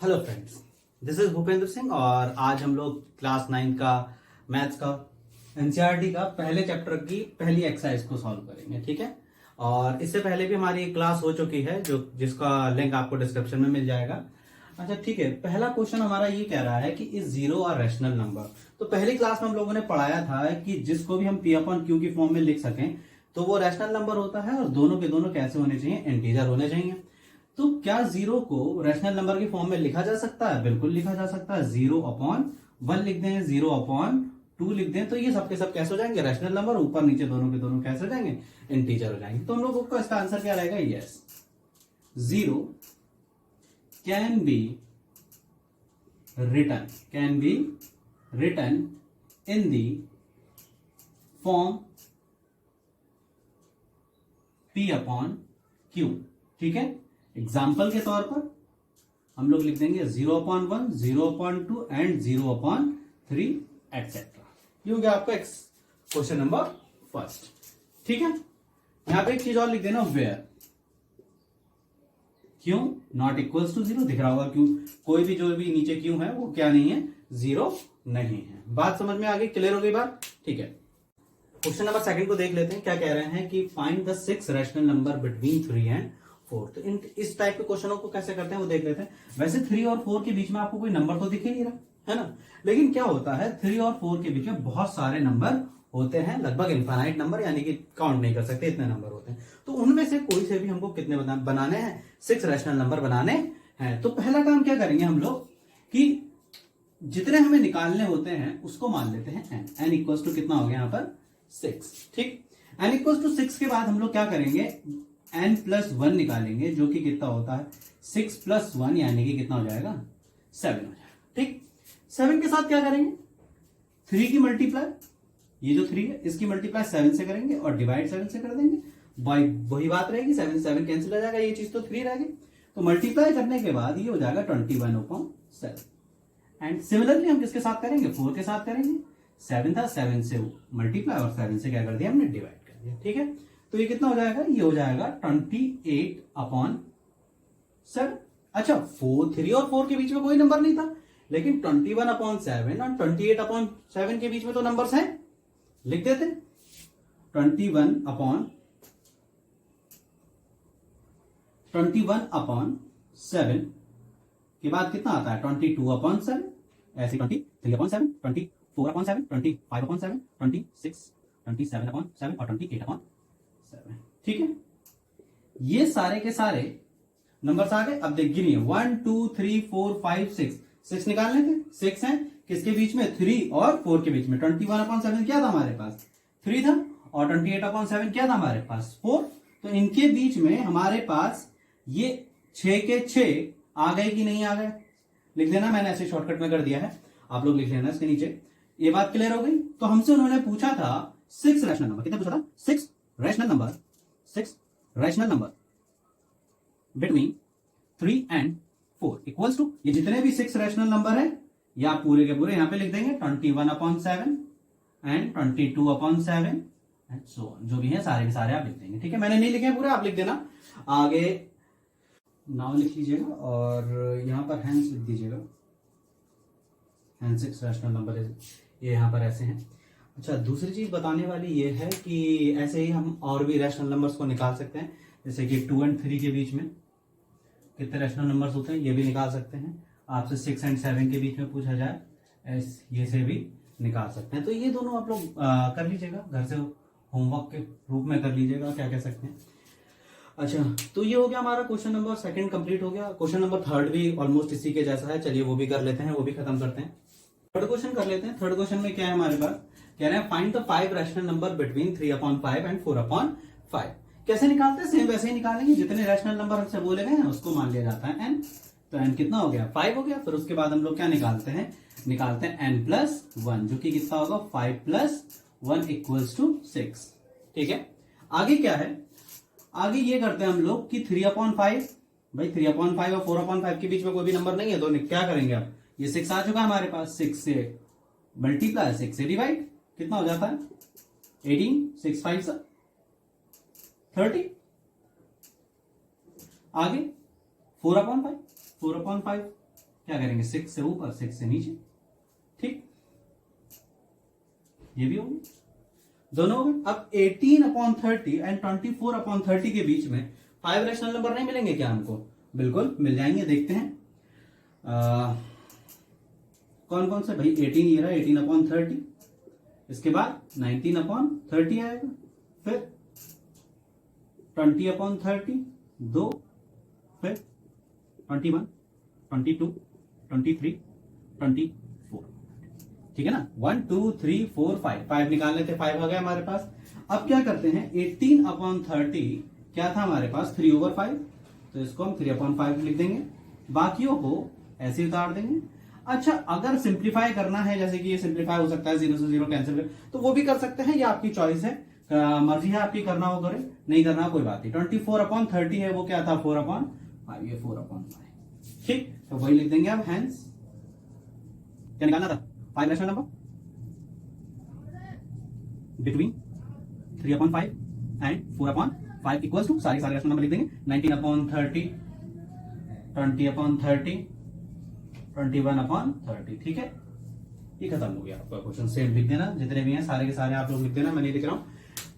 Hello friends, this is Bhupendra Singh और आज हम लोग क्लास 9 का मैथ्स का एनसीईआरटी का पहले चैप्टर की पहली एक्सरसाइज को सॉल्व करेंगे। ठीक है। और इससे पहले भी हमारी क्लास हो चुकी है जो जिसका लिंक आपको डिस्क्रिप्शन में मिल जाएगा। अच्छा ठीक है, पहला क्वेश्चन हमारा ये कह रहा है कि इस जीरो और रैशनल नंबर। तो पहली क्लास में हम लोगों ने पढ़ाया था कि जिसको भी हम पी अपॉन क्यू की फॉर्म में लिख सकें तो वो रैशनल नंबर होता है और दोनों के दोनों कैसे होने चाहिए, इंटीजर होने चाहिए। तो क्या जीरो को रैशनल नंबर की फॉर्म में लिखा जा सकता है? बिल्कुल लिखा जा सकता है। 0/1 लिख दें, 0/2 लिख दें, तो ये सबके सब कैसे हो जाएंगे? Rational number. ऊपर नीचे दोनों के दोनों कैसे हो जाएंगे? इंटीजर हो जाएंगे। तो हम लोगों को इसका आंसर क्या रहेगा? Yes, zero can be written in the form P upon Q। ठीक है। एग्जाम्पल के तौर पर हम लोग लिख देंगे 0/1, 0/2 एंड 0/3 एटसेट्रा। ये हो गया आपका क्वेश्चन नंबर फर्स्ट। ठीक है। यहां पे एक चीज और लिख देना, वेयर क्यों नॉट इक्वल्स टू 0। दिख रहा होगा क्यों, कोई भी जो भी नीचे क्यों है वो क्या नहीं है? 0 नहीं है। बात समझ में आ गई? क्लियर हो गई बात? ठीक है। क्वेश्चन नंबर सेकंड को देख लेते हैं। क्या कह रहे हैं कि find the 6 rational number between 3 and 4। तो इस टाइप के क्वेश्चनों को कैसे करते हैं वो देख लेते हैं। वैसे 3 और 4 के बीच में आपको कोई नंबर तो दिख ही नहीं रहा है ना, लेकिन क्या होता है 3 और 4 के बीच में बहुत सारे नंबर होते हैं, लगभग इनफाइनाइट नंबर, यानी कि काउंट नहीं कर सकते इतने नंबर होते हैं। तो उनमें से कोई से भी हमको कितने बनाने हैं? 6 रैशनल नंबर बनाने हैं। तो पहला काम क्या करेंगे हम लोग कि जितने हमें निकालने होते हैं उसको मान लेते हैं n इक्वल टू कितना हो गया यहाँ पर? 6। ठीक। n इक्वल टू 6 के बाद हम लोग क्या करेंगे? n+1 निकालेंगे, जो कि कितना होता है? 6+1 यानी कि कितना हो जाएगा? 7 हो जाएगा। ठीक। 7 के साथ क्या करेंगे? 3 की मल्टीप्लाई, ये जो 3 है इसकी मल्टीप्लाई 7 से करेंगे और डिवाइड 7 से कर देंगे। वही बात रहेगी, 7 7 कैंसिल हो जाएगा, ये चीज तो 3 रहेगी। तो मल्टीप्लाई करने के बाद ये हो जाएगा 21/7। एंड सिमिलरली हम किसके साथ करेंगे? 4 के साथ करेंगे। 7 था, 7 से मल्टीप्लाई और 7 से क्या कर दिया हमने? डिवाइड कर दिया। ठीक है। तो ये कितना हो जाएगा? ये हो जाएगा 28/7। अच्छा, 3 और 4 के बीच में कोई नंबर नहीं था, लेकिन 21/7 और 28/7 के बीच में तो नंबर्स हैं। लिख देते 21/7 के बाद कितना आता है? 22/7, ऐसे 23/7, 24/7, 25/7, 26, 27/7 और 28/7। ठीक है। ये सारे के सारे नंबर्स आ गए। अब देख गिनिए, 1 2 3 4 5 6 निकालने थे। 6 हैं किसके बीच में? 3 और 4 के बीच में। 21/7 क्या था हमारे पास? 3 था, और 28/7 क्या था हमारे पास? 4। तो इनके बीच में हमारे पास ये 6 के 6 आ गए कि नहीं आ गए? लिख देना, मैंने ऐसे शॉर्टकट में कर दिया है, आप लोग लिख लेना इसके नीचे। ये बात क्लियर हो गई। तो हमसे उन्होंने पूछा था 6 रैशनल नंबर। कितना पूछा था? 6 rational number between 3 and 4 equals to, ये जितने भी 6 रैशनल नंबर है या पूरे के पूरे यहां पे लिख देंगे 21/7 एंड 22/7 एंड सो ऑन। जो भी है सारे के सारे आप लिख देंगे। ठीक है। मैंने नहीं लिखे हैं पूरे, आप लिख देना। आगे नाउ लिख लीजिएगा और यहां पर हैंस लिख दीजिएगा। हैंस 6 रैशनल नंबर ये यहां पर ऐसे हैं। अच्छा, दूसरी चीज बताने वाली ये है कि ऐसे ही हम और भी रैशनल नंबर्स को निकाल सकते हैं, जैसे कि 2 एंड 3 के बीच में कितने रैशनल नंबर्स होते हैं ये भी निकाल सकते हैं। आपसे 6 एंड 7 के बीच में पूछा जाए, ये से भी निकाल सकते हैं। तो ये दोनों आप लोग कर लीजिएगा, घर से होमवर्क के रूप में कर लीजिएगा, क्या कह सकते हैं। अच्छा, तो ये हो गया हमारा क्वेश्चन नंबर सेकंड कंप्लीट हो गया। क्वेश्चन नंबर थर्ड भी ऑलमोस्ट इसी के जैसा है, चलिए वो भी कर लेते हैं, वो भी खत्म करते हैं। थर्ड क्वेश्चन कर लेते हैं। थर्ड क्वेश्चन में क्या है हमारे पास? कह रहे हैं find the 5 rational number between 3/5 and 4/5। कैसे निकालते हैं? सेम वैसे ही निकालेंगे, जितने रैशनल नंबर हमसे बोले गए हैं उसको मान लिया जाता है n। तो n कितना हो गया? 5 हो गया। फिर उसके बाद हम लोग क्या निकालते हैं? निकालते हैं n+1, जो कि कितना होगा? 5+1 इक्वल्स टू 6। ठीक है। आगे क्या है? आगे ये करते हैं हम लोग कि 3/5, भाई 3/5 और 4/5 के बीच में कोई भी नंबर नहीं है, तो क्या करेंगे? अब ये 6 आ चुका है हमारे पास, 6 से मल्टीप्लाई, 6 से डिवाइड, कितना हो जाता है? 18, 6 5 30। आगे 4/5, 4/5 क्या करेंगे 6 से ऊपर 6 से नीचे, ठीक, ये भी हो गया, दोनों हो गए। अब 18/30 एंड 24/30 के बीच में 5 रैशनल नंबर नहीं मिलेंगे क्या हमको? बिल्कुल मिल जाएंगे, देखते हैं कौन कौन से। भाई 18 ये रहा, 18/30, इसके बाद 19/30 आएगा, फिर 20/30 2, फिर 21, 22, 23, 24, ठीक है ना। 1 2 3 4 5 निकाल लेते, 5 आ गया हमारे पास। अब क्या करते हैं, 18/30 क्या था हमारे पास 3/5, तो इसको हम 3/5 लिख देंगे, बाकियों को ऐसे उतार देंगे। अच्छा, अगर सिंप्लीफाई करना है, जैसे कि ये सिंप्लीफाई हो सकता है 0 से 0 कैंसिल कर, तो वो भी कर सकते हैं, ये आपकी चॉइस है, मर्जी है आपकी, करना हो करे, नहीं करना कोई बात नहीं। 24/30 है, वो क्या था 4/5, ये 4/5, ठीक, तो वही लिख देंगे। अब हैंस क्या निकालना था, 5 rational number between 3/5 and 4/5 equals to सारे रैशनल नंबर लिख देंगे। 19/30, 20/30, 21/30, ठीक है, ये खत्म हो गया आपका क्वेश्चन। सेम लिख देना, जितने भी हैं सारे के सारे आप लोग लिख देना, मैं नहीं लिख रहा हूं,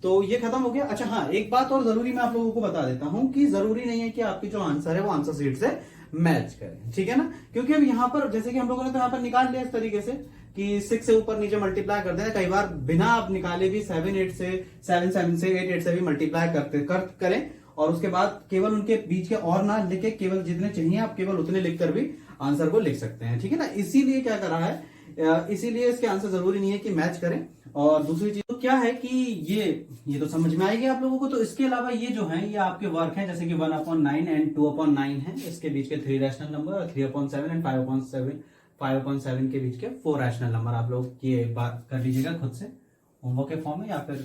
तो ये खत्म हो गया। अच्छा हाँ, एक बात और जरूरी मैं आप लोगों को बता देता हूं कि जरूरी नहीं है कि आपकी जो आंसर है वो आंसर शीट से मैच करें, ठीक है ना, क्योंकि अब यहाँ पर जैसे कि हम लोगों ने तो यहाँ पर निकाल लिया इस तरीके से कि 6 से ऊपर नीचे मल्टीप्लाई कर देना, कई बार बिना आप निकाले भी 7 से 8 से भी मल्टीप्लाई करें, और उसके बाद केवल उनके बीच के और ना लिखे, केवल जितने चाहिए आप केवल उतने लिखकर भी आंसर को लिख सकते हैं, ठीक है ना। इसीलिए क्या करा है, इसीलिए इसके आंसर जरूरी नहीं है कि मैच करें। और दूसरी चीज तो क्या है कि ये तो समझ में आएगी आप लोगों को। तो इसके अलावा ये जो है ये आपके वर्क है, जैसे कि 1/9 एंड 2/9 है, इसके बीच के 3 रैशनल नंबर, 3/7 एंड 5/7 के बीच के 4 रैशनल नंबर। आप लोग ये बात कर लीजिएगा खुद से होमवर्क के फॉर्म में या फिर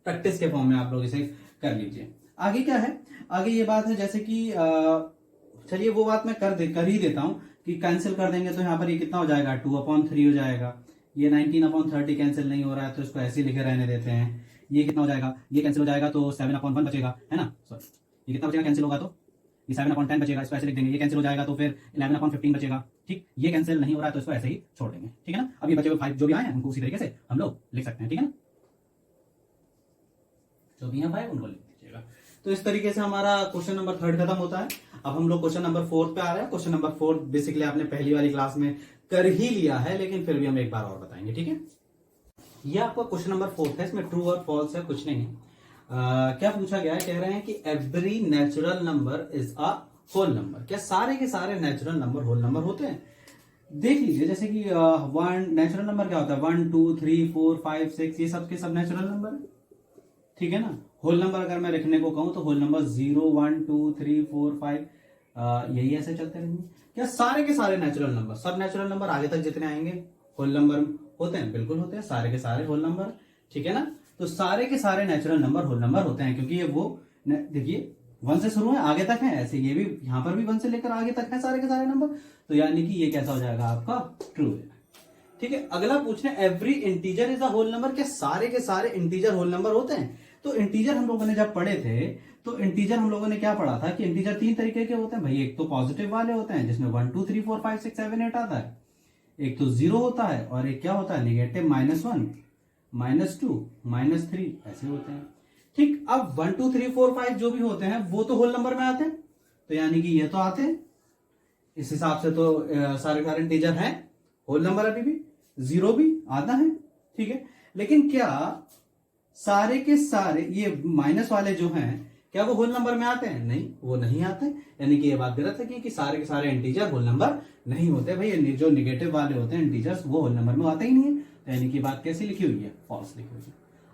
प्रैक्टिस के फॉर्म में आप लोग इसे कर लीजिए। आगे क्या है, आगे ये बात है जैसे कि चलिए वो बात मैं कर ही देता हूं कि कैंसिल कर देंगे तो यहाँ पर ये कितना हो जाएगा 2/3 हो जाएगा। ये 19/30 कैंसिल नहीं हो रहा है तो इसको ऐसे ही लिखे रहने देते हैं। ये कितना हो जाएगा, ये कैंसिल हो जाएगा तो 7/1 बचेगा, है ना, सॉरी ये कितना बचेगा कैंसिल होगा तो ये 7/10 बचेगा, इसको ऐसे लिख देंगे। ये कैंसिल हो जाएगा तो फिर 11/15 बचेगा, ठीक, ये कैंसिल नहीं हो रहा है तो इसको ऐसे ही छोड़ देंगे, ठीक है ना। अब ये बचे हुए 5 जो भी आए हैं उनको उसी तरीके से हम लोग लिख सकते हैं, ठीक है ना, जो भी है 5 उनको लिख दीजिएगा। तो इस तरीके से हमारा क्वेश्चन नंबर 3 खत्म होता है। अब हम लोग क्वेश्चन नंबर 4 पे आ रहे हैं। क्वेश्चन नंबर 4 बेसिकली आपने पहली वाली क्लास में कर ही लिया है, लेकिन फिर भी हम एक बार और बताएंगे, ठीक है। ये आपका क्वेश्चन नंबर 4 है, इसमें ट्रू और फॉल्स है, कुछ नहीं है। क्या पूछा गया है, कह रहे हैं कि every natural number is a whole number. क्या सारे के सारे नेचुरल नंबर होल नंबर होते हैं? देख लीजिए, जैसे कि वन नेचुरल नंबर क्या होता है, 1 2 3 4 5 6 ये सब के सब नेचुरल नंबर है, ठीक है ना। होल नंबर अगर मैं लिखने को कहूं तो होल नंबर 0 1 2 3 4 5 यही ऐसे चलते रहेंगे। क्या सारे के सारे नेचुरल नंबर, सब नेचुरल नंबर आगे तक जितने आएंगे होल नंबर होते हैं? बिल्कुल होते हैं, सारे के सारे होल नंबर, ठीक है ना। तो सारे के सारे नेचुरल नंबर होल नंबर होते हैं, क्योंकि ये वो देखिए 1 से शुरू है आगे तक है, ऐसे ये भी यहाँ पर भी 1 से लेकर आगे तक है सारे के सारे नंबर। तो यानी कि ये कैसा हो जाएगा आपका ट्रू है, ठीक है। अगला पूछना है every integer is a whole number. क्या सारे के सारे इंटीजर होल नंबर होते हैं? तो इंटीजर हम लोगों ने जब पढ़े थे तो इंटीजर हम लोगों ने क्या पढ़ा था कि इंटीजर 3 तरीके के होते हैं भाई। एक तो पॉजिटिव वाले होते हैं जिसमें 1 2 3 4 5 6 7 8 आता है, एक तो 0 होता है, और एक क्या होता है नेगेटिव -1 -2 -3 ऐसे होते हैं, ठीक। अब 1 2 3 4 5 जो भी होते हैं वो तो होल नंबर में आते हैं, तो यानी कि ये तो आते हैं, इस हिसाब से तो सारे सारे इंटीजर हैं होल नंबर, अभी भी 0 भी आता है, ठीक है। लेकिन क्या सारे के सारे ये माइनस वाले जो हैं क्या वो होल नंबर में आते हैं? नहीं, वो नहीं आते, यानी कि ये बात गलत है कि सारे के सारे इंटीजर होल नंबर नहीं होते भाई। जो निगेटिव वाले होते हैं इंटीजर्स वो होल नंबर में आते ही नहीं है, तो यानी कि बात कैसी लिखी हुई है, फॉल्स लिखी हुई है।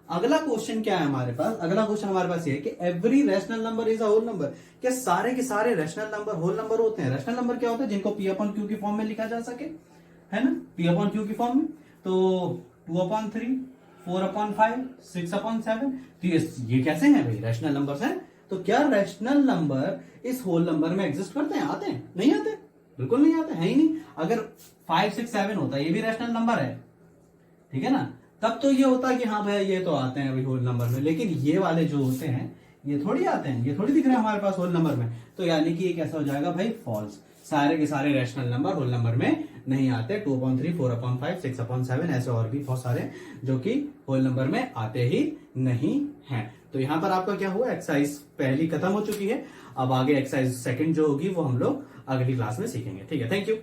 अगला क्वेश्चन क्या है हमारे पास, अगला क्वेश्चन हमारे पास ये है कि every rational number is a whole number. क्या सारे के सारे रैशनल नंबर होल नंबर होते हैं? रैशनल नंबर क्या होता है? जिनको P/Q की फॉर्म में लिखा जा सके, है ना, P/Q की फॉर्म में। तो 2/3 4/5 6/7, तो ये कैसे हैं भाई? रैशनल नंबर्स हैं। तो क्या रैशनल नंबर इस होल नंबर में एग्जिस्ट करते हैं? आते हैं? नहीं आते, बिल्कुल नहीं आते, है ही नहीं। अगर 5 6 7 होता है, ये भी रैशनल नंबर है, ठीक है ना, तब तो ये होता है कि हाँ भाई ये तो आते हैं अभी होल नंबर में। लेकिन ये वाले जो होते हैं ये थोड़ी आते हैं, ये थोड़ी दिख रहे हैं हमारे पास होल नंबर में, तो यानी कि ये कैसा हो जाएगा भाई फॉल्स। सारे के सारे रैशनल नंबर होल नंबर में नहीं आते। 2/3, 4/5, 6/7 ऐसे और भी बहुत सारे जो कि होल नंबर में आते ही नहीं हैं। तो यहां पर आपका क्या हुआ, एक्सरसाइज पहली खत्म हो चुकी है। अब आगे एक्सरसाइज सेकंड जो होगी वो हम लोग अगली क्लास में सीखेंगे। ठीक है, थैंक यू।